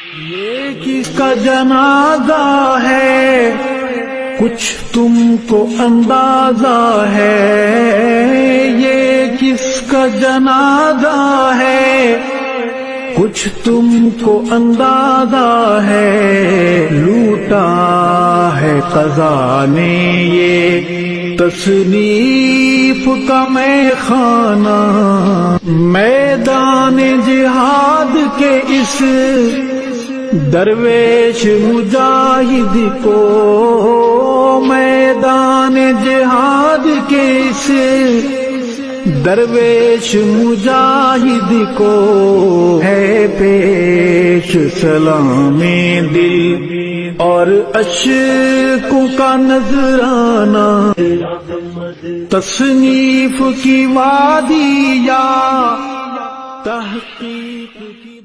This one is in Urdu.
یہ کس کا جنازہ ہے کچھ تم کو اندازہ ہے، یہ کس کا جنازہ ہے کچھ تم کو اندازہ ہے، لوٹا ہے قضا نے یہ تصنیف کا میں خانہ، میدان جہاد کے اس درویش مجاہد کو، میدان جہاد کے اس درویش مجاہد کو ہے پیش سلام دل اور اشکوں کا نذرانہ، تصنیف کی وادی یا تحقیق کی